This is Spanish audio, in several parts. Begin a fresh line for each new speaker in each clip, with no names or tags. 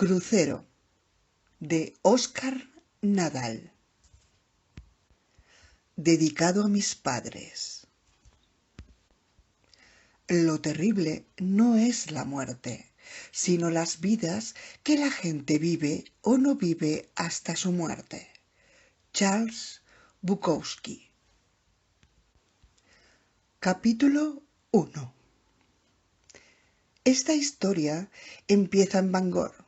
Crucero, de Óscar Nadal. Dedicado a mis padres. Lo terrible no es la muerte, sino las vidas que la gente vive o no vive hasta su muerte. Charles Bukowski. Capítulo 1. Esta historia empieza en Bangor.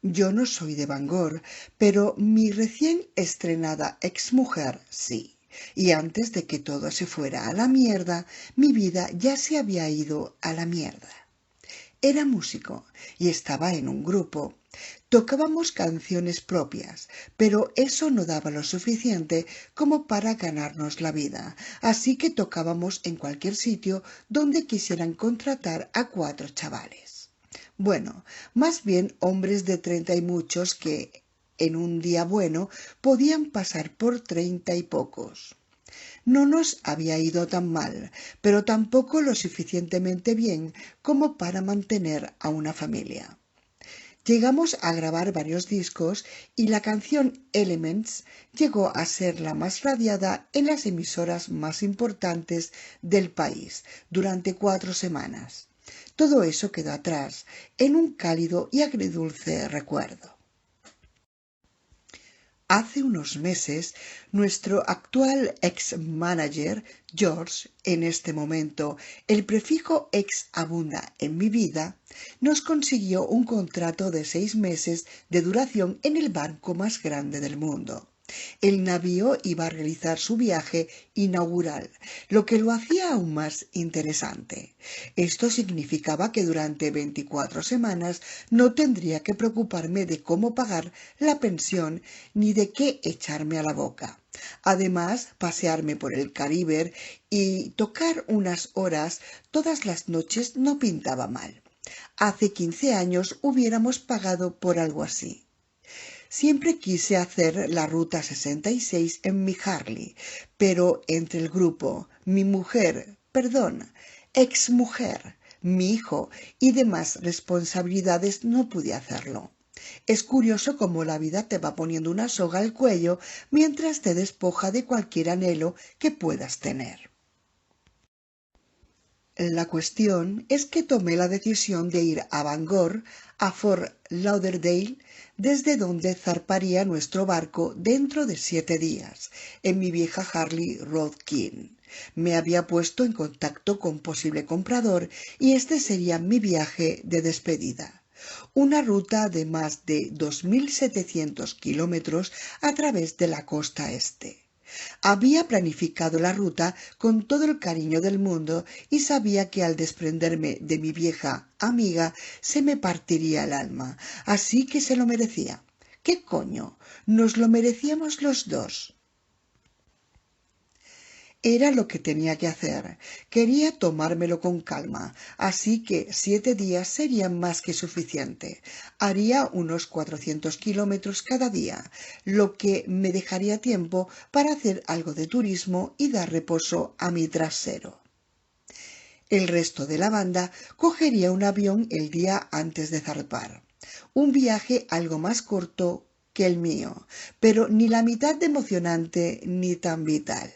Yo no soy de Bangor, pero mi recién estrenada exmujer sí. Y antes de que todo se fuera a la mierda, mi vida ya se había ido a la mierda. Era músico y estaba en un grupo. Tocábamos canciones propias, pero eso no daba lo suficiente como para ganarnos la vida, así que tocábamos en cualquier sitio donde quisieran contratar a 4 chavales. Bueno, más bien hombres de 30 y muchos que, en un día bueno, podían pasar por 30 y pocos. No nos había ido tan mal, pero tampoco lo suficientemente bien como para mantener a una familia. Llegamos a grabar varios discos y la canción Elements llegó a ser la más radiada en las emisoras más importantes del país durante 4 semanas. Todo eso quedó atrás, en un cálido y agridulce recuerdo. Hace unos meses, nuestro actual ex-manager, George, en este momento el prefijo ex abunda en mi vida, nos consiguió un contrato de 6 meses de duración en el barco más grande del mundo. El navío iba a realizar su viaje inaugural, lo que lo hacía aún más interesante. Esto significaba que durante 24 semanas no tendría que preocuparme de cómo pagar la pensión ni de qué echarme a la boca. Además, pasearme por el Caribe y tocar unas horas todas las noches no pintaba mal. Hace 15 años hubiéramos pagado por algo así. Siempre quise hacer la Ruta 66 en mi Harley, pero entre el grupo, exmujer, mi hijo y demás responsabilidades no pude hacerlo. Es curioso cómo la vida te va poniendo una soga al cuello mientras te despoja de cualquier anhelo que puedas tener. La cuestión es que tomé la decisión de ir a Bangor, a Fort Lauderdale, desde donde zarparía nuestro barco dentro de 7 días, en mi vieja Harley Road King. Me había puesto en contacto con posible comprador y este sería mi viaje de despedida. Una ruta de más de 2.700 kilómetros a través de la costa este. Había planificado la ruta con todo el cariño del mundo y sabía que al desprenderme de mi vieja amiga se me partiría el alma, así que se lo merecía. ¿Qué coño? Nos lo merecíamos los dos. Era lo que tenía que hacer. Quería tomármelo con calma, así que 7 días serían más que suficiente. Haría unos 400 kilómetros cada día, lo que me dejaría tiempo para hacer algo de turismo y dar reposo a mi trasero. El resto de la banda cogería un avión el día antes de zarpar. Un viaje algo más corto que el mío, pero ni la mitad de emocionante ni tan vital.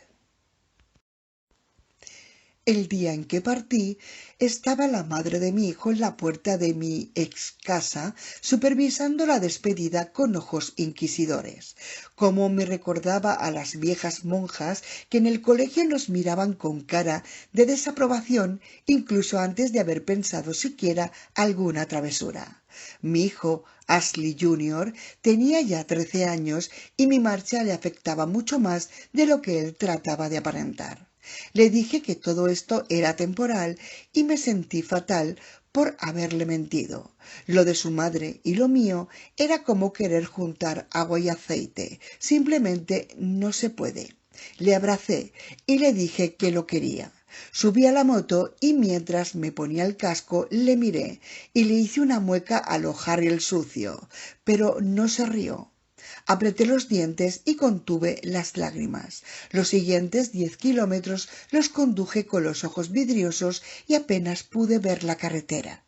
El día en que partí, estaba la madre de mi hijo en la puerta de mi ex casa, supervisando la despedida con ojos inquisidores, como me recordaba a las viejas monjas que en el colegio nos miraban con cara de desaprobación incluso antes de haber pensado siquiera alguna travesura. Mi hijo, Ashley Jr., tenía ya 13 años y mi marcha le afectaba mucho más de lo que él trataba de aparentar. Le dije que todo esto era temporal y me sentí fatal por haberle mentido. Lo de su madre y lo mío era como querer juntar agua y aceite. Simplemente no se puede. Le abracé y le dije que lo quería. Subí a la moto y mientras me ponía el casco le miré y le hice una mueca a lo Harry el sucio, pero no se rió. Apreté los dientes y contuve las lágrimas. Los siguientes 10 kilómetros los conduje con los ojos vidriosos y apenas pude ver la carretera.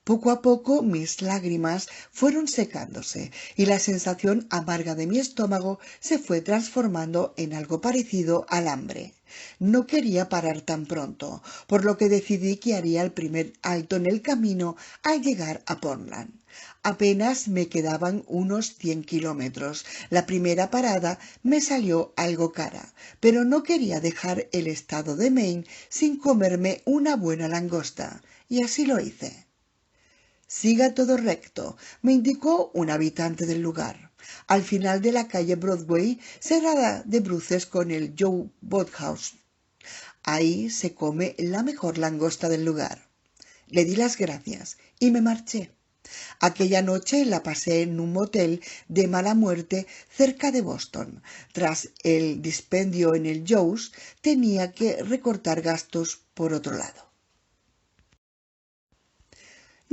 Poco a poco mis lágrimas fueron secándose y la sensación amarga de mi estómago se fue transformando en algo parecido al hambre. No quería parar tan pronto, por lo que decidí que haría el primer alto en el camino al llegar a Portland. Apenas me quedaban unos 100 kilómetros. La primera parada me salió algo cara, pero no quería dejar el estado de Maine sin comerme una buena langosta, y así lo hice. Siga todo recto, me indicó un habitante del lugar. Al final de la calle Broadway se da de bruces con el Joe Boathouse. Ahí se come la mejor langosta del lugar. Le di las gracias y me marché. Aquella noche la pasé en un motel de mala muerte cerca de Boston. Tras el dispendio en el Joe's, tenía que recortar gastos por otro lado.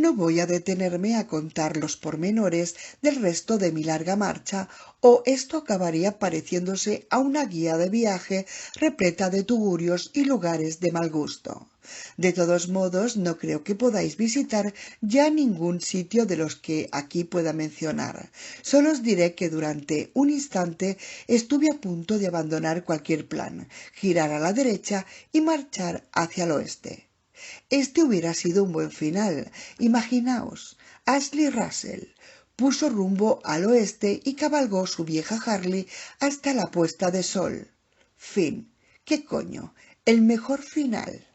No voy a detenerme a contar los pormenores del resto de mi larga marcha, o esto acabaría pareciéndose a una guía de viaje repleta de tugurios y lugares de mal gusto. De todos modos, no creo que podáis visitar ya ningún sitio de los que aquí pueda mencionar. Solo os diré que durante un instante estuve a punto de abandonar cualquier plan, girar a la derecha y marchar hacia el oeste. Este hubiera sido un buen final. Imaginaos, Ashley Russell puso rumbo al oeste y cabalgó su vieja Harley hasta la puesta de sol. Fin. ¿Qué coño? El mejor final.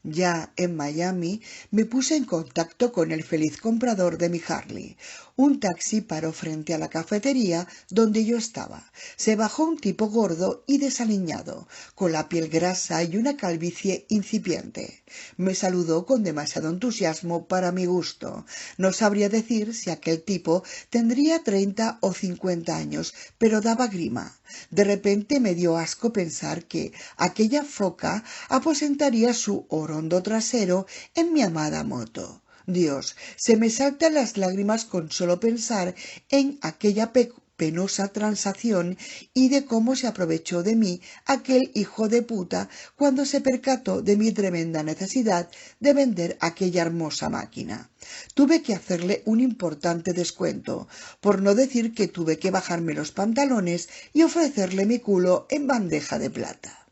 Ya en Miami me puse en contacto con el feliz comprador de mi Harley. Un taxi paró frente a la cafetería donde yo estaba. Se bajó un tipo gordo y desaliñado, con la piel grasa y una calvicie incipiente. Me saludó con demasiado entusiasmo para mi gusto. No sabría decir si aquel tipo tendría 30 o 50 años, pero daba grima. De repente me dio asco pensar que aquella foca aposentaría su orondo trasero en mi amada moto. Dios, se me saltan las lágrimas con solo pensar en aquella penosa transacción y de cómo se aprovechó de mí aquel hijo de puta cuando se percató de mi tremenda necesidad de vender aquella hermosa máquina. Tuve que hacerle un importante descuento, por no decir que tuve que bajarme los pantalones y ofrecerle mi culo en bandeja de plata.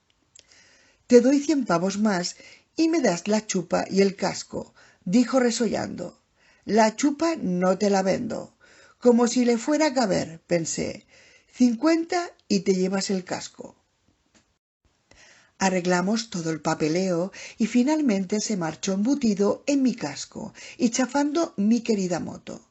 Te doy 100 pavos más y me das la chupa y el casco, dijo resollando. La chupa no te la vendo. Como si le fuera a caber, pensé. 50 y te llevas el casco. Arreglamos todo el papeleo y finalmente se marchó embutido en mi casco y chafando mi querida moto.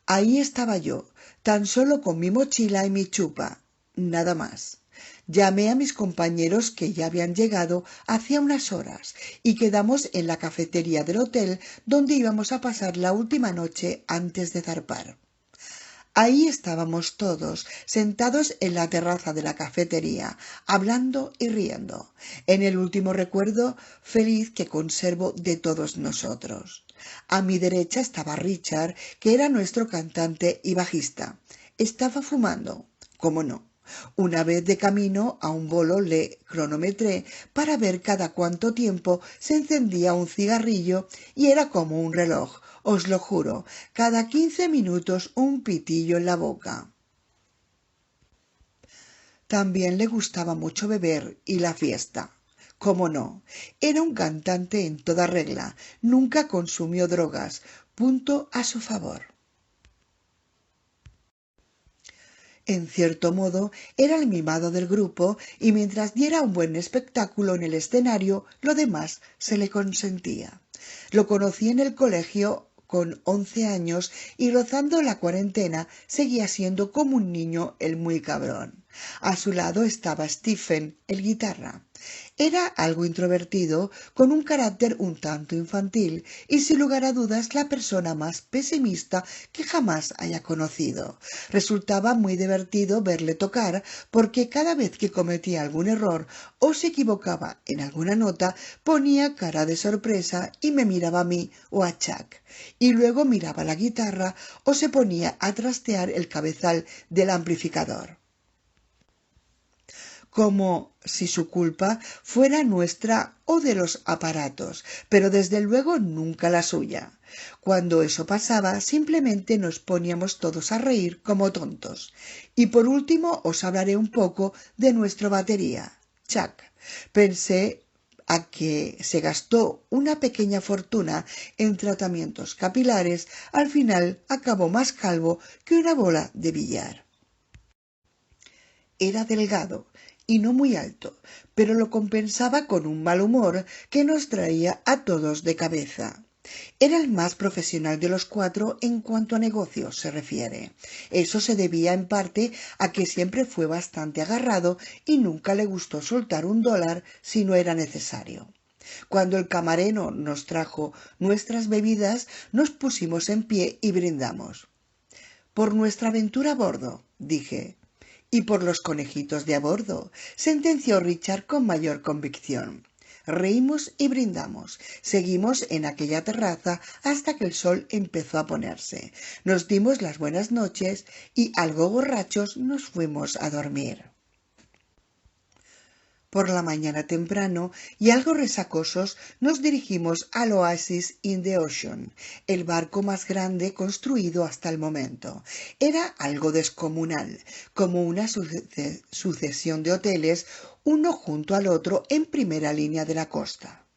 Ahí estaba yo, tan solo con mi mochila y mi chupa, nada más. Llamé a mis compañeros que ya habían llegado hacía unas horas y quedamos en la cafetería del hotel donde íbamos a pasar la última noche antes de zarpar. Ahí estábamos todos, sentados en la terraza de la cafetería, hablando y riendo, en el último recuerdo feliz que conservo de todos nosotros. A mi derecha estaba Richard, que era nuestro cantante y bajista. Estaba fumando, cómo no. Una vez de camino a un bolo le cronometré para ver cada cuánto tiempo se encendía un cigarrillo y era como un reloj. Os lo juro, cada 15 minutos un pitillo en la boca. También le gustaba mucho beber y la fiesta. Cómo no, era un cantante en toda regla, nunca consumió drogas, punto a su favor. En cierto modo, era el mimado del grupo y mientras diera un buen espectáculo en el escenario, lo demás se le consentía. Lo conocí en el colegio con 11 años y rozando la cuarentena seguía siendo como un niño el muy cabrón. A su lado estaba Stephen, el guitarra. Era algo introvertido, con un carácter un tanto infantil y sin lugar a dudas la persona más pesimista que jamás haya conocido. Resultaba muy divertido verle tocar porque cada vez que cometía algún error o se equivocaba en alguna nota ponía cara de sorpresa y me miraba a mí o a Chuck, y luego miraba la guitarra o se ponía a trastear el cabezal del amplificador. como si su culpa fuera nuestra o de los aparatos, pero desde luego nunca la suya. Cuando eso pasaba, simplemente nos poníamos todos a reír como tontos. Y por último os hablaré un poco de nuestro batería, Chuck. Pensé a que se gastó una pequeña fortuna en tratamientos capilares, al final acabó más calvo que una bola de billar. Era delgado y no muy alto, pero lo compensaba con un mal humor que nos traía a todos de cabeza. Era el más profesional de los cuatro en cuanto a negocios se refiere. Eso se debía en parte a que siempre fue bastante agarrado y nunca le gustó soltar $1 si no era necesario. Cuando el camarero nos trajo nuestras bebidas, nos pusimos en pie y brindamos. «Por nuestra aventura a bordo», dije. «Y por los conejitos de a bordo», sentenció Richard con mayor convicción. Reímos y brindamos. Seguimos en aquella terraza hasta que el sol empezó a ponerse. Nos dimos las buenas noches y, algo borrachos, nos fuimos a dormir. Por la mañana temprano y algo resacosos nos dirigimos al Oasis in the Ocean, el barco más grande construido hasta el momento. Era algo descomunal, como una sucesión de hoteles, uno junto al otro en primera línea de la costa.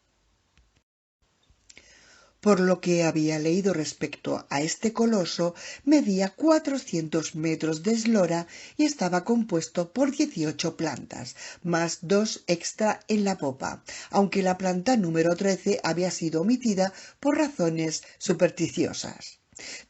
Por lo que había leído respecto a este coloso, medía 400 metros de eslora y estaba compuesto por 18 plantas, más 2 extra en la popa, aunque la planta número 13 había sido omitida por razones supersticiosas.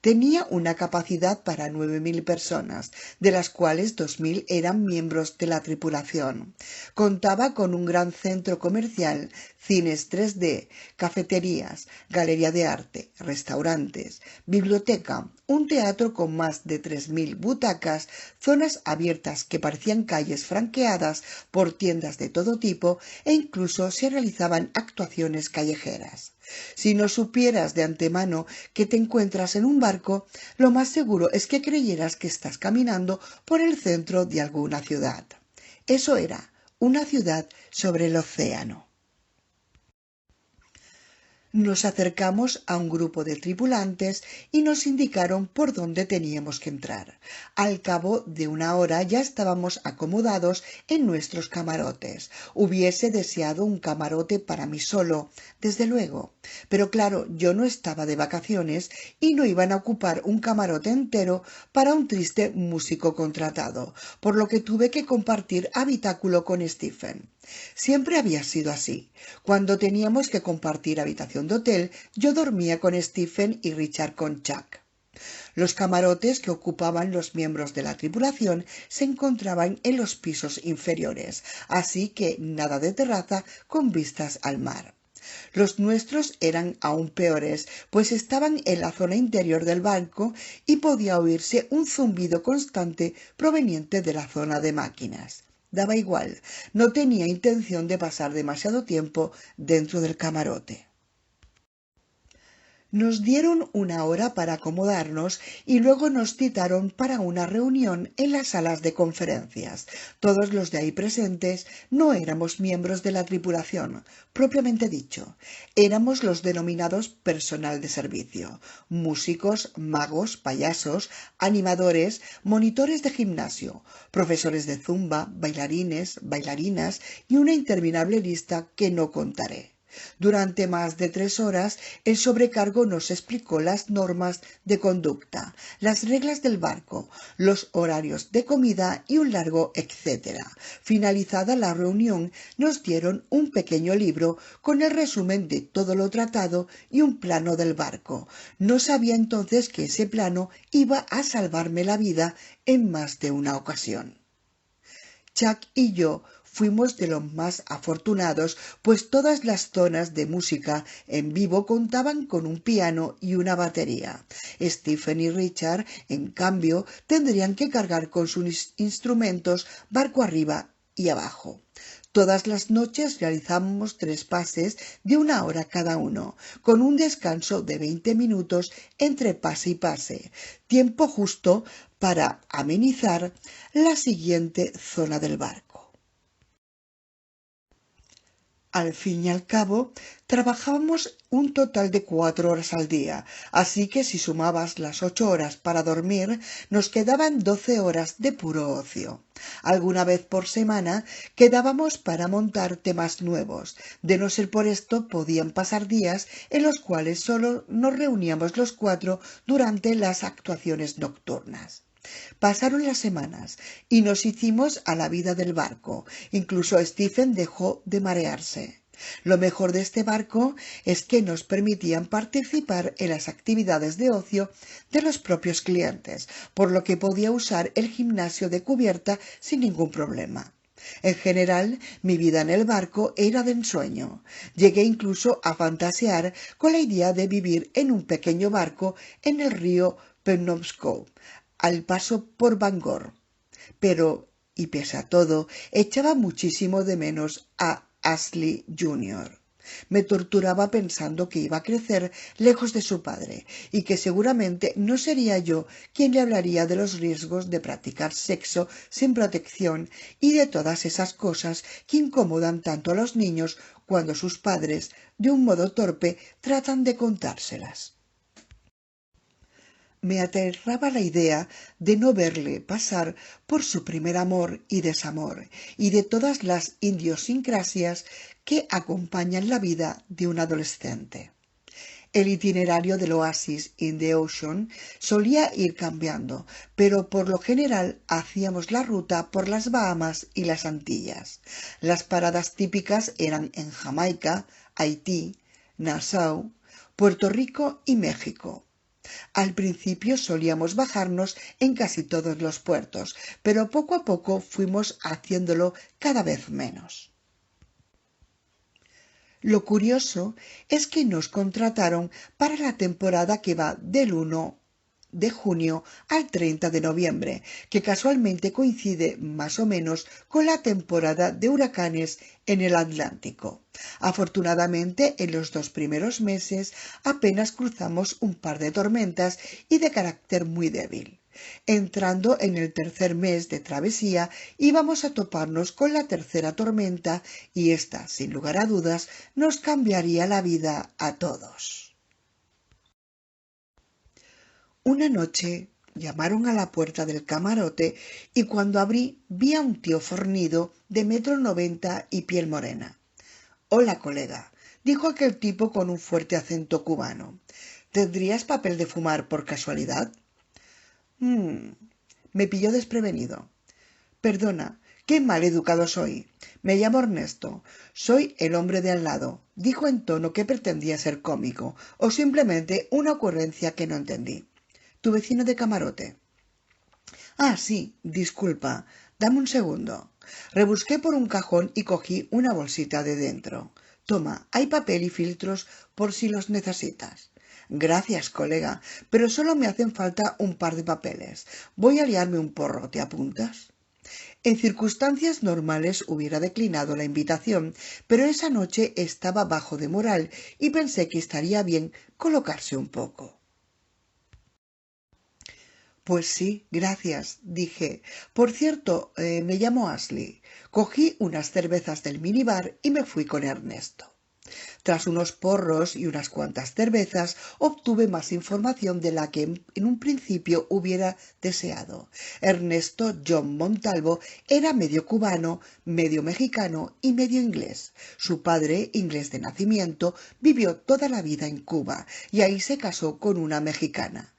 Tenía una capacidad para 9.000 personas, de las cuales 2.000 eran miembros de la tripulación. Contaba con un gran centro comercial, cines 3D, cafeterías, galería de arte, restaurantes, biblioteca, un teatro con más de 3.000 butacas, zonas abiertas que parecían calles franqueadas por tiendas de todo tipo e incluso se realizaban actuaciones callejeras. Si no supieras de antemano que te encuentras en un barco, lo más seguro es que creyeras que estás caminando por el centro de alguna ciudad. Eso era, una ciudad sobre el océano. Nos acercamos a un grupo de tripulantes y nos indicaron por dónde teníamos que entrar. Al cabo de una hora ya estábamos acomodados en nuestros camarotes. Hubiese deseado un camarote para mí solo, desde luego. Pero claro, yo no estaba de vacaciones y no iban a ocupar un camarote entero para un triste músico contratado, por lo que tuve que compartir habitáculo con Stephen. Siempre había sido así. Cuando teníamos que compartir habitación de hotel, yo dormía con Stephen y Richard con Chuck. Los camarotes que ocupaban los miembros de la tripulación se encontraban en los pisos inferiores, así que nada de terraza con vistas al mar. Los nuestros eran aún peores, pues estaban en la zona interior del barco y podía oírse un zumbido constante proveniente de la zona de máquinas. Daba igual, no tenía intención de pasar demasiado tiempo dentro del camarote. Nos dieron una hora para acomodarnos y luego nos citaron para una reunión en las salas de conferencias. Todos los de ahí presentes no éramos miembros de la tripulación, propiamente dicho. Éramos los denominados personal de servicio, músicos, magos, payasos, animadores, monitores de gimnasio, profesores de zumba, bailarines, bailarinas y una interminable lista que no contaré. Durante más de 3 horas el sobrecargo nos explicó las normas de conducta, las reglas del barco, los horarios de comida y un largo etcétera. Finalizada la reunión nos dieron un pequeño libro con el resumen de todo lo tratado y un plano del barco. No sabía entonces que ese plano iba a salvarme la vida en más de una ocasión. Chuck y yo fuimos de los más afortunados, pues todas las zonas de música en vivo contaban con un piano y una batería. Stephen y Richard, en cambio, tendrían que cargar con sus instrumentos barco arriba y abajo. Todas las noches realizamos 3 pases de 1 hora cada uno, con un descanso de 20 minutos entre pase y pase, tiempo justo para amenizar la siguiente zona del barco. Al fin y al cabo, trabajábamos un total de 4 horas al día, así que si sumabas las 8 horas para dormir, nos quedaban 12 horas de puro ocio. Alguna vez por semana quedábamos para montar temas nuevos. De no ser por esto, podían pasar días en los cuales solo nos reuníamos los cuatro durante las actuaciones nocturnas. Pasaron las semanas y nos hicimos a la vida del barco. Incluso Stephen dejó de marearse. Lo mejor de este barco es que nos permitían participar en las actividades de ocio de los propios clientes, por lo que podía usar el gimnasio de cubierta sin ningún problema. En general, mi vida en el barco era de ensueño. Llegué incluso a fantasear con la idea de vivir en un pequeño barco en el río Penobscot, al paso por Bangor. Pero, y pese a todo, echaba muchísimo de menos a Ashley Jr. Me torturaba pensando que iba a crecer lejos de su padre y que seguramente no sería yo quien le hablaría de los riesgos de practicar sexo sin protección y de todas esas cosas que incomodan tanto a los niños cuando sus padres, de un modo torpe, tratan de contárselas. Me aterraba la idea de no verle pasar por su primer amor y desamor y de todas las idiosincrasias que acompañan la vida de un adolescente. El itinerario del Oasis in the Ocean solía ir cambiando, pero por lo general hacíamos la ruta por las Bahamas y las Antillas. Las paradas típicas eran en Jamaica, Haití, Nassau, Puerto Rico y México. Al principio solíamos bajarnos en casi todos los puertos, pero poco a poco fuimos haciéndolo cada vez menos. Lo curioso es que nos contrataron para la temporada que va del 1 de junio al 30 de noviembre, que casualmente coincide más o menos con la temporada de huracanes en el Atlántico. Afortunadamente, en los 2 primeros meses apenas cruzamos un par de tormentas y de carácter muy débil. Entrando en el tercer mes de travesía, íbamos a toparnos con la tercera tormenta y ésta, sin lugar a dudas, nos cambiaría la vida a todos. Una noche llamaron a la puerta del camarote y cuando abrí vi a un tío fornido de 1,90 m y piel morena. «Hola, colega», dijo aquel tipo con un fuerte acento cubano. «¿Tendrías papel de fumar por casualidad?» Me pilló desprevenido. «Perdona, qué mal educado soy. Me llamo Ernesto. Soy el hombre de al lado», dijo en tono que pretendía ser cómico, o simplemente una ocurrencia que no entendí. «Tu vecino de camarote». «Ah, sí, disculpa. Dame un segundo». Rebusqué por un cajón y cogí una bolsita de dentro. «Toma, hay papel y filtros por si los necesitas». «Gracias, colega, pero solo me hacen falta un par de papeles. Voy a liarme un porro, ¿te apuntas?» En circunstancias normales hubiera declinado la invitación, pero esa noche estaba bajo de moral y pensé que estaría bien colocarse un poco. «Pues sí, gracias», dije. «Por cierto, me llamo Ashley». Cogí unas cervezas del minibar y me fui con Ernesto. Tras unos porros y unas cuantas cervezas, obtuve más información de la que en un principio hubiera deseado. Ernesto John Montalvo era medio cubano, medio mexicano y medio inglés. Su padre, inglés de nacimiento, vivió toda la vida en Cuba y ahí se casó con una mexicana.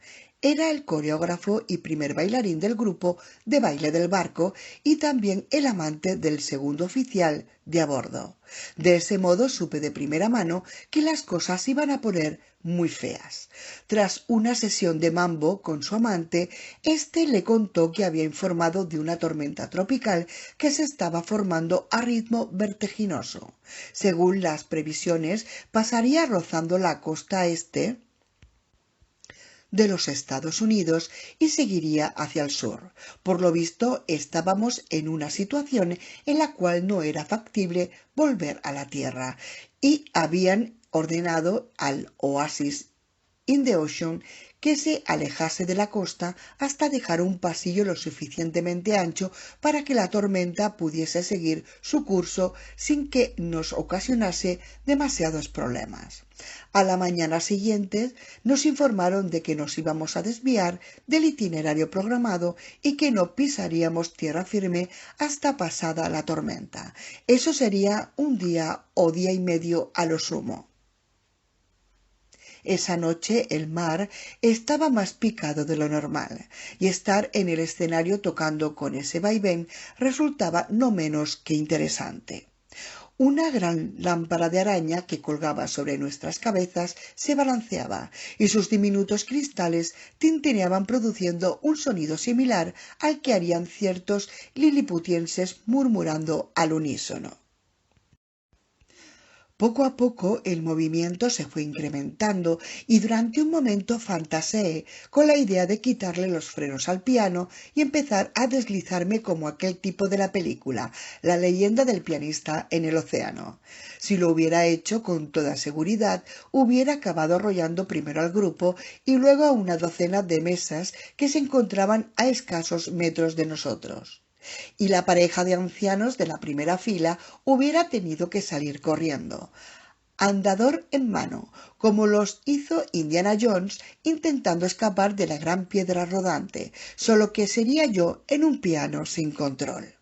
Era el coreógrafo y primer bailarín del grupo de baile del barco y también el amante del segundo oficial de a bordo. De ese modo supe de primera mano que las cosas iban a poner muy feas. Tras una sesión de mambo con su amante, éste le contó que había informado de una tormenta tropical que se estaba formando a ritmo vertiginoso. Según las previsiones, pasaría rozando la costa este de los Estados Unidos y seguiría hacia el sur. Por lo visto, estábamos en una situación en la cual no era factible volver a la Tierra y habían ordenado al Oasis in the Ocean que se alejase de la costa hasta dejar un pasillo lo suficientemente ancho para que la tormenta pudiese seguir su curso sin que nos ocasionase demasiados problemas. A la mañana siguiente nos informaron de que nos íbamos a desviar del itinerario programado y que no pisaríamos tierra firme hasta pasada la tormenta. Eso sería un día o día y medio a lo sumo. Esa noche el mar estaba más picado de lo normal, y estar en el escenario tocando con ese vaivén resultaba no menos que interesante. Una gran lámpara de araña que colgaba sobre nuestras cabezas se balanceaba, y sus diminutos cristales tintineaban produciendo un sonido similar al que harían ciertos liliputienses murmurando al unísono. Poco a poco el movimiento se fue incrementando y durante un momento fantaseé con la idea de quitarle los frenos al piano y empezar a deslizarme como aquel tipo de la película, La leyenda del pianista en el océano. Si lo hubiera hecho con toda seguridad, hubiera acabado arrollando primero al grupo y luego a una docena de mesas que se encontraban a escasos metros de nosotros. Y la pareja de ancianos de la primera fila hubiera tenido que salir corriendo, andador en mano, como los hizo Indiana Jones intentando escapar de la gran piedra rodante, solo que sería yo en un piano sin control.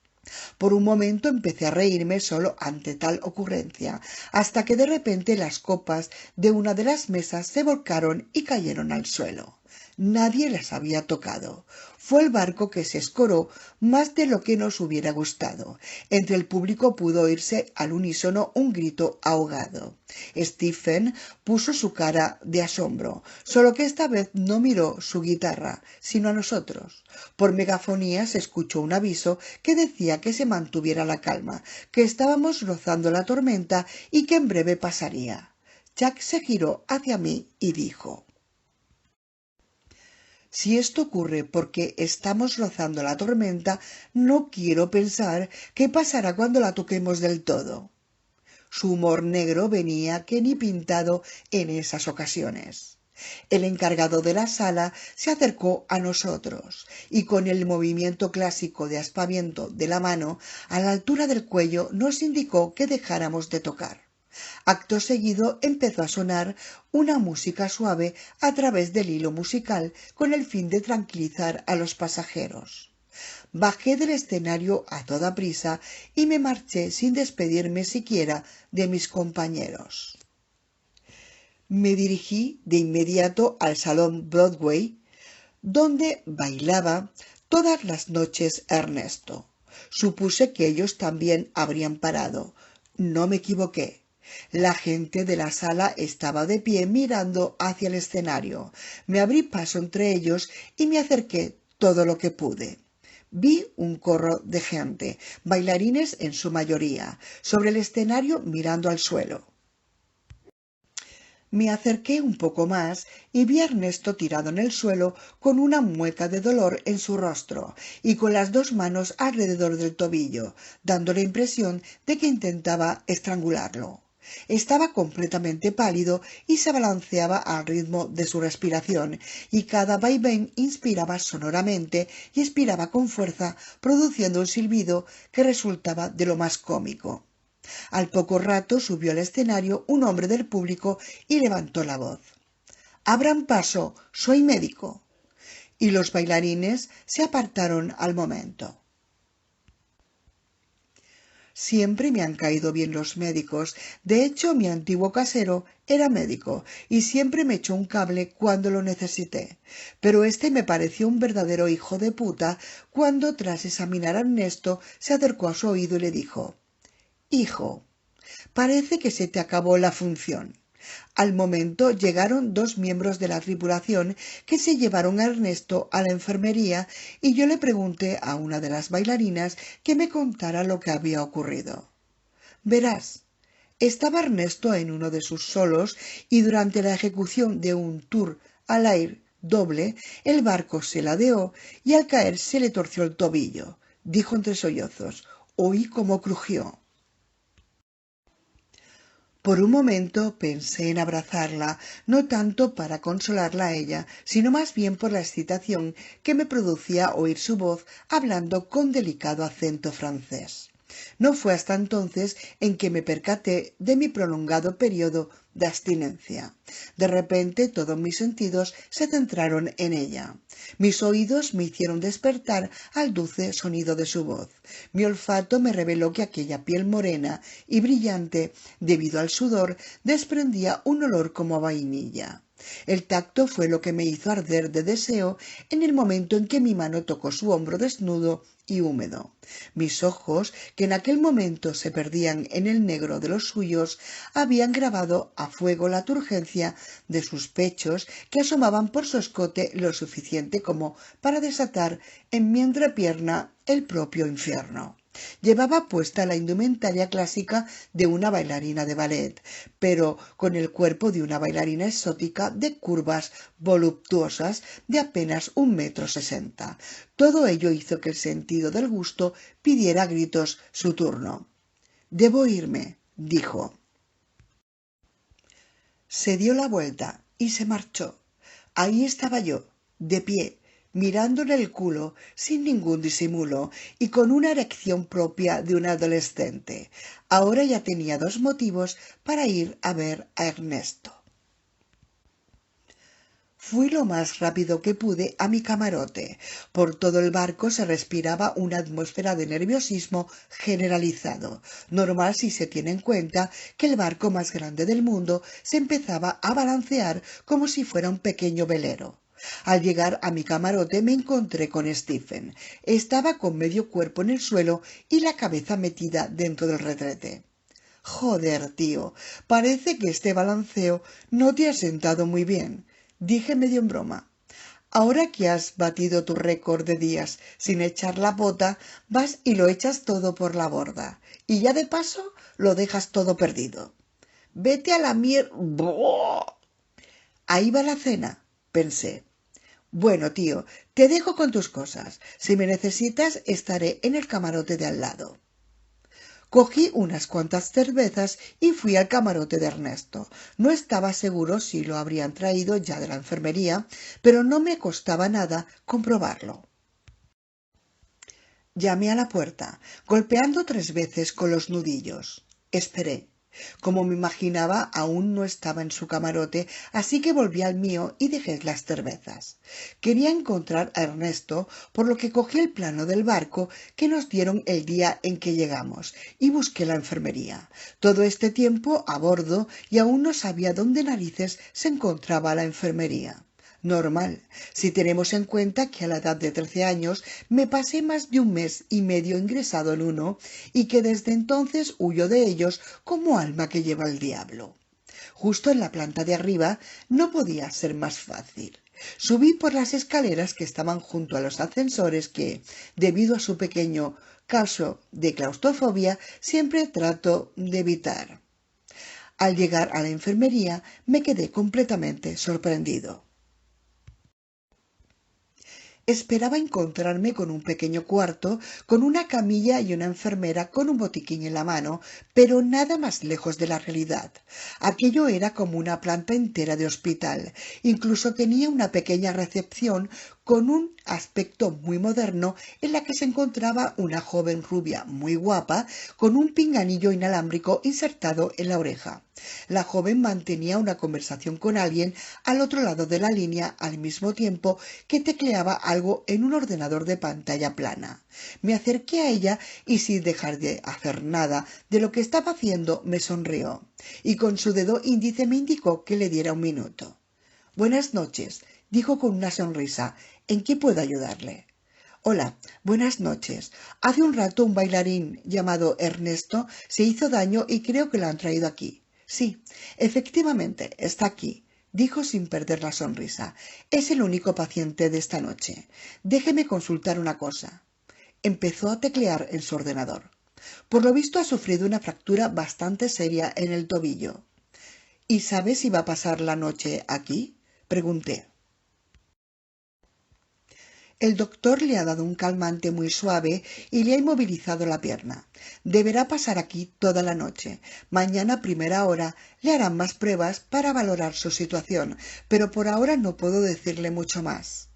Por un momento empecé a reírme solo ante tal ocurrencia, hasta que de repente las copas de una de las mesas se volcaron y cayeron al suelo. Nadie las había tocado. Fue el barco que se escoró más de lo que nos hubiera gustado. Entre el público pudo oírse al unísono un grito ahogado. Stephen puso su cara de asombro, solo que esta vez no miró su guitarra, sino a nosotros. Por megafonía se escuchó un aviso que decía que se mantuviera la calma, que estábamos rozando la tormenta y que en breve pasaría. Jack se giró hacia mí y dijo: si esto ocurre porque estamos rozando la tormenta, no quiero pensar qué pasará cuando la toquemos del todo. Su humor negro venía que ni pintado en esas ocasiones. El encargado de la sala se acercó a nosotros y con el movimiento clásico de aspaviento de la mano a la altura del cuello nos indicó que dejáramos de tocar. Acto seguido empezó a sonar una música suave a través del hilo musical con el fin de tranquilizar a los pasajeros. Bajé del escenario a toda prisa y me marché sin despedirme siquiera de mis compañeros. Me dirigí de inmediato al salón Broadway, donde bailaba todas las noches Ernesto. Supuse que ellos también habrían parado. No me equivoqué. La gente de la sala estaba de pie mirando hacia el escenario. Me abrí paso entre ellos y me acerqué todo lo que pude. Vi un corro de gente, bailarines en su mayoría, sobre el escenario mirando al suelo. Me acerqué un poco más y vi a Ernesto tirado en el suelo con una mueca de dolor en su rostro y con las dos manos alrededor del tobillo, dando la impresión de que intentaba estrangularlo. Estaba completamente pálido y se balanceaba al ritmo de su respiración, y cada vaivén inspiraba sonoramente y expiraba con fuerza, produciendo un silbido que resultaba de lo más cómico. Al poco rato subió al escenario un hombre del público y levantó la voz: «Abran paso, soy médico». Y los bailarines se apartaron al momento. Siempre me han caído bien los médicos. De hecho, mi antiguo casero era médico y siempre me echó un cable cuando lo necesité. Pero este me pareció un verdadero hijo de puta cuando, tras examinar a Ernesto, se acercó a su oído y le dijo: «Hijo, parece que se te acabó la función». Al momento llegaron dos miembros de la tripulación que se llevaron a Ernesto a la enfermería y yo le pregunté a una de las bailarinas que me contara lo que había ocurrido. Verás, estaba Ernesto en uno de sus solos y durante la ejecución de un tour al aire doble, el barco se ladeó y al caer se le torció el tobillo, dijo entre sollozos. Oí cómo crujió. Por un momento pensé en abrazarla, no tanto para consolarla a ella, sino más bien por la excitación que me producía oír su voz hablando con delicado acento francés. No fue hasta entonces en que me percaté de mi prolongado periodo de abstinencia. De repente todos mis sentidos se centraron en ella. Mis oídos me hicieron despertar al dulce sonido de su voz. Mi olfato me reveló que aquella piel morena y brillante, debido al sudor, desprendía un olor como a vainilla. El tacto fue lo que me hizo arder de deseo en el momento en que mi mano tocó su hombro desnudo y húmedo. Mis ojos, que en aquel momento se perdían en el negro de los suyos, habían grabado a fuego la turgencia de sus pechos, que asomaban por su escote lo suficiente como para desatar en mi entrepierna el propio infierno. Llevaba puesta la indumentaria clásica de una bailarina de ballet, pero con el cuerpo de una bailarina exótica de curvas voluptuosas de apenas 1,60 m. Todo ello hizo que el sentido del gusto pidiera a gritos su turno. «Debo irme», dijo. Se dio la vuelta y se marchó. Ahí estaba yo, de pie, mirándole el culo sin ningún disimulo y con una erección propia de un adolescente. Ahora ya tenía 2 motivos para ir a ver a Ernesto. Fui lo más rápido que pude a mi camarote. Por todo el barco se respiraba una atmósfera de nerviosismo generalizado, normal si se tiene en cuenta que el barco más grande del mundo se empezaba a balancear como si fuera un pequeño velero. Al llegar a mi camarote me encontré con Stephen. Estaba con medio cuerpo en el suelo y la cabeza metida dentro del retrete. «Joder, tío, parece que este balanceo no te ha sentado muy bien», dije medio en broma. «Ahora que has batido tu récord de días sin echar la bota, vas y lo echas todo por la borda. Y ya de paso lo dejas todo perdido. Vete a la mierda». Ahí va la cena, pensé. «Bueno, tío, te dejo con tus cosas. Si me necesitas, estaré en el camarote de al lado». Cogí unas cuantas cervezas y fui al camarote de Ernesto. No estaba seguro si lo habrían traído ya de la enfermería, pero no me costaba nada comprobarlo. Llamé a la puerta, golpeando 3 veces con los nudillos. Esperé. Como me imaginaba, aún no estaba en su camarote, así que volví al mío y dejé las cervezas. Quería encontrar a Ernesto, por lo que cogí el plano del barco que nos dieron el día en que llegamos y busqué la enfermería. Todo este tiempo a bordo y aún no sabía dónde narices se encontraba la enfermería. Normal, si tenemos en cuenta que a la edad de 13 años me pasé más de 1 mes y medio ingresado en uno y que desde entonces huyo de ellos como alma que lleva el diablo. Justo en la planta de arriba no podía ser más fácil. Subí por las escaleras que estaban junto a los ascensores que, debido a su pequeño caso de claustrofobia, siempre trato de evitar. Al llegar a la enfermería me quedé completamente sorprendido. Esperaba encontrarme con un pequeño cuarto, con una camilla y una enfermera con un botiquín en la mano, pero nada más lejos de la realidad. Aquello era como una planta entera de hospital. Incluso tenía una pequeña recepción con un aspecto muy moderno en la que se encontraba una joven rubia muy guapa con un pinganillo inalámbrico insertado en la oreja. La joven mantenía una conversación con alguien al otro lado de la línea al mismo tiempo que tecleaba algo en un ordenador de pantalla plana. Me acerqué a ella y sin dejar de hacer nada de lo que estaba haciendo me sonrió y con su dedo índice me indicó que le diera 1 minuto. «Buenas noches», dijo con una sonrisa. «¿En qué puedo ayudarle?» «Hola, buenas noches. Hace un rato un bailarín llamado Ernesto se hizo daño y creo que lo han traído aquí». «Sí, efectivamente, está aquí», dijo sin perder la sonrisa. «Es el único paciente de esta noche. Déjeme consultar una cosa». Empezó a teclear en su ordenador. «Por lo visto ha sufrido una fractura bastante seria en el tobillo». «¿Y sabe si va a pasar la noche aquí?», pregunté. El doctor le ha dado un calmante muy suave y le ha inmovilizado la pierna. Deberá pasar aquí toda la noche. Mañana a primera hora le harán más pruebas para valorar su situación, pero por ahora no puedo decirle mucho más.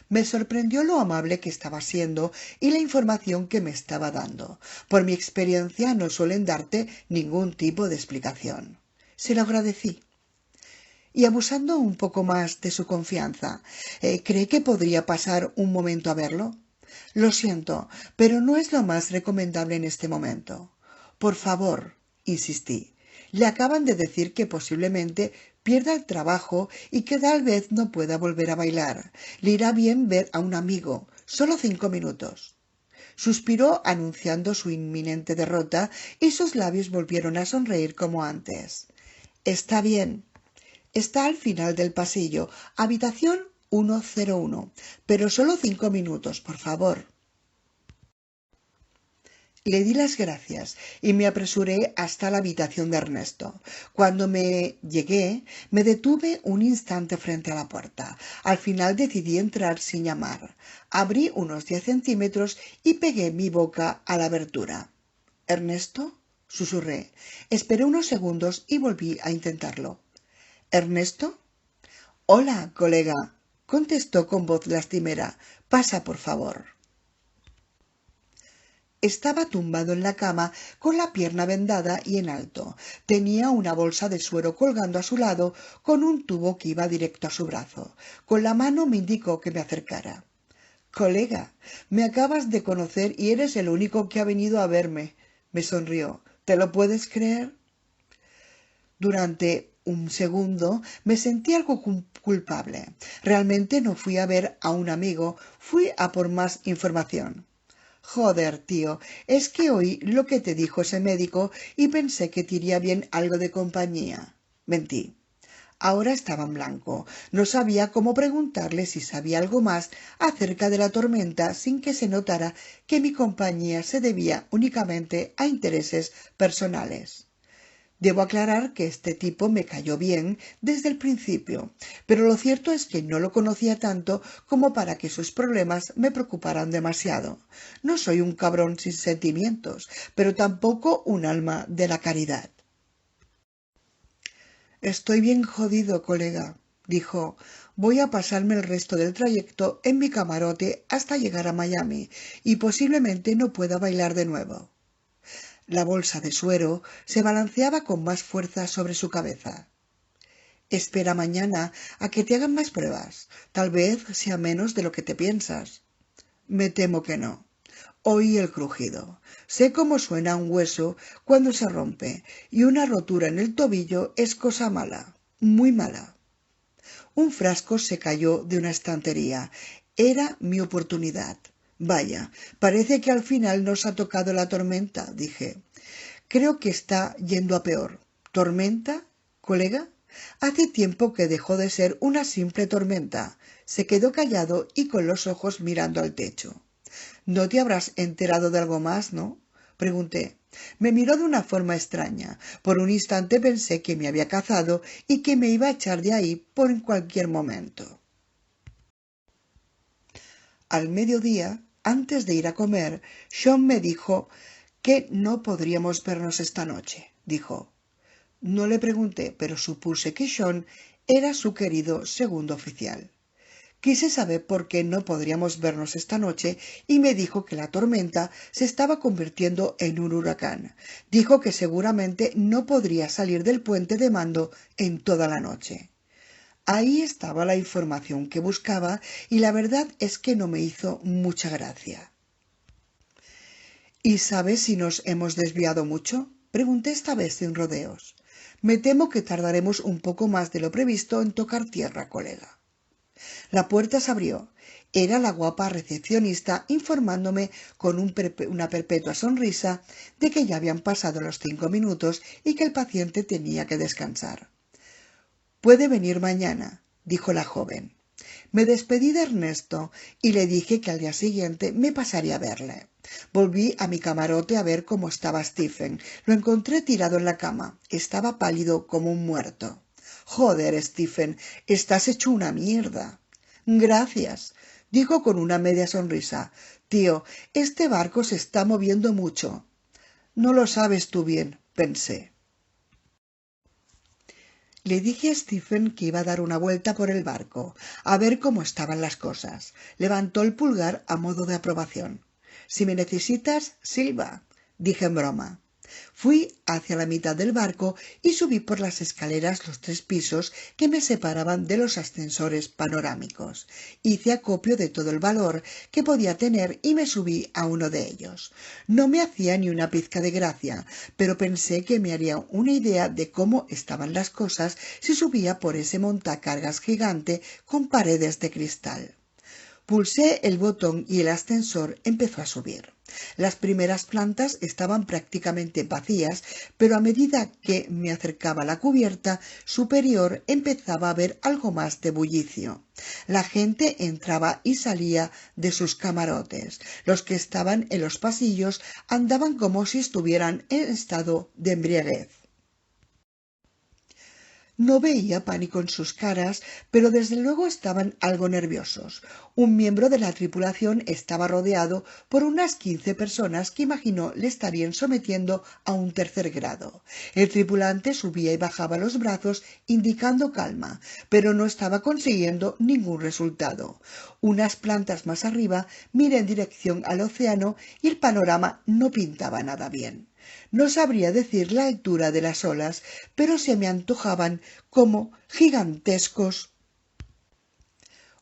Me sorprendió lo amable que estaba siendo y la información que me estaba dando. Por mi experiencia no suelen darte ningún tipo de explicación. Se lo agradecí. Y abusando un poco más de su confianza, ¿cree que podría pasar un momento a verlo? Lo siento, pero no es lo más recomendable en este momento. Por favor, insistí. Le acaban de decir que posiblemente pierda el trabajo y que tal vez no pueda volver a bailar. Le irá bien ver a un amigo, solo 5 minutos. Suspiró anunciando su inminente derrota y sus labios volvieron a sonreír como antes. Está bien. Está al final del pasillo, habitación 101, pero solo 5 minutos, por favor. Le di las gracias y me apresuré hasta la habitación de Ernesto. Cuando me llegué, me detuve un instante frente a la puerta. Al final decidí entrar sin llamar. Abrí unos 10 centímetros y pegué mi boca a la abertura. ¿Ernesto? Susurré. Esperé unos segundos y volví a intentarlo. ¿Ernesto? Hola, colega, contestó con voz lastimera. Pasa, por favor. Estaba tumbado en la cama con la pierna vendada y en alto. Tenía una bolsa de suero colgando a su lado con un tubo que iba directo a su brazo. Con la mano me indicó que me acercara. Colega, me acabas de conocer y eres el único que ha venido a verme. Me sonrió. ¿Te lo puedes creer? Durante un segundo me sentí algo culpable. Realmente no fui a ver a un amigo, fui a por más información. Joder, tío, es que oí lo que te dijo ese médico y pensé que te iría bien algo de compañía. Mentí. Ahora estaba en blanco. No sabía cómo preguntarle si sabía algo más acerca de la tormenta sin que se notara que mi compañía se debía únicamente a intereses personales. Debo aclarar que este tipo me cayó bien desde el principio, pero lo cierto es que no lo conocía tanto como para que sus problemas me preocuparan demasiado. No soy un cabrón sin sentimientos, pero tampoco un alma de la caridad. Estoy bien jodido, colega, dijo. Voy a pasarme el resto del trayecto en mi camarote hasta llegar a Miami y posiblemente no pueda bailar de nuevo. La bolsa de suero se balanceaba con más fuerza sobre su cabeza. Espera mañana a que te hagan más pruebas. Tal vez sea menos de lo que te piensas. Me temo que no. Oí el crujido. Sé cómo suena un hueso cuando se rompe, y una rotura en el tobillo es cosa mala, muy mala. Un frasco se cayó de una estantería. Era mi oportunidad. Vaya, parece que al final nos ha tocado la tormenta, dije. Creo que está yendo a peor. ¿Tormenta, colega? Hace tiempo que dejó de ser una simple tormenta. Se quedó callado y con los ojos mirando al techo. ¿No te habrás enterado de algo más, no? Pregunté. Me miró de una forma extraña. Por un instante pensé que me había cazado y que me iba a echar de ahí por en cualquier momento. Al mediodía, antes de ir a comer, Sean me dijo que no podríamos vernos esta noche, dijo. No le pregunté, pero supuse que Sean era su querido segundo oficial. Quise saber por qué no podríamos vernos esta noche y me dijo que la tormenta se estaba convirtiendo en un huracán. Dijo que seguramente no podría salir del puente de mando en toda la noche. Ahí estaba la información que buscaba y la verdad es que no me hizo mucha gracia. ¿Y sabes si nos hemos desviado mucho? Pregunté esta vez sin rodeos. Me temo que tardaremos un poco más de lo previsto en tocar tierra, colega. La puerta se abrió. Era la guapa recepcionista informándome con una perpetua sonrisa de que ya habían pasado los 5 minutos y que el paciente tenía que descansar. Puede venir mañana, dijo la joven. Me despedí de Ernesto y le dije que al día siguiente me pasaría a verle. Volví a mi camarote a ver cómo estaba Stephen. Lo encontré tirado en la cama. Estaba pálido como un muerto. Joder, Stephen, estás hecho una mierda. Gracias, dijo con una media sonrisa. Tío, este barco se está moviendo mucho. No lo sabes tú bien, pensé. Le dije a Stephen que iba a dar una vuelta por el barco, a ver cómo estaban las cosas. Levantó el pulgar a modo de aprobación. Si me necesitas, silba, dije en broma. Fui hacia la mitad del barco y subí por las escaleras los 3 pisos que me separaban de los ascensores panorámicos. Hice acopio de todo el valor que podía tener y me subí a uno de ellos. No me hacía ni una pizca de gracia, pero pensé que me haría una idea de cómo estaban las cosas si subía por ese montacargas gigante con paredes de cristal. Pulsé el botón y el ascensor empezó a subir. Las primeras plantas estaban prácticamente vacías, pero a medida que me acercaba a la cubierta superior empezaba a haber algo más de bullicio. La gente entraba y salía de sus camarotes. Los que estaban en los pasillos andaban como si estuvieran en estado de embriaguez. No veía pánico en sus caras, pero desde luego estaban algo nerviosos. Un miembro de la tripulación estaba rodeado por unas 15 personas que imaginó le estarían sometiendo a un tercer grado. El tripulante subía y bajaba los brazos indicando calma, pero no estaba consiguiendo ningún resultado. Unas plantas más arriba miré en dirección al océano y el panorama no pintaba nada bien. No sabría decir la altura de las olas, pero se me antojaban como gigantescos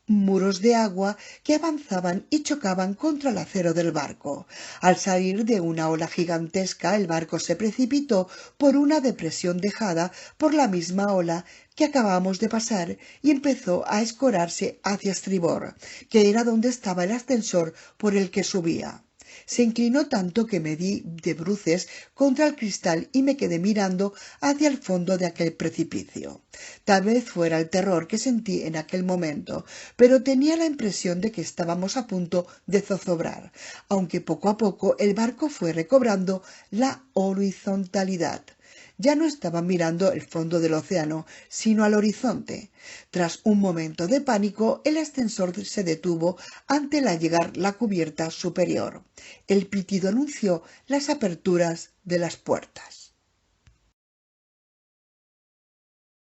muros de agua que avanzaban y chocaban contra el acero del barco. Al salir de una ola gigantesca, el barco se precipitó por una depresión dejada por la misma ola que acabamos de pasar y empezó a escorarse hacia estribor, que era donde estaba el ascensor por el que subía. Se inclinó tanto que me di de bruces contra el cristal y me quedé mirando hacia el fondo de aquel precipicio. Tal vez fuera el terror que sentí en aquel momento, pero tenía la impresión de que estábamos a punto de zozobrar, aunque poco a poco el barco fue recobrando la horizontalidad. Ya no estaba mirando el fondo del océano, sino al horizonte. Tras un momento de pánico, el ascensor se detuvo ante llegar la cubierta superior. El pitido anunció las aperturas de las puertas.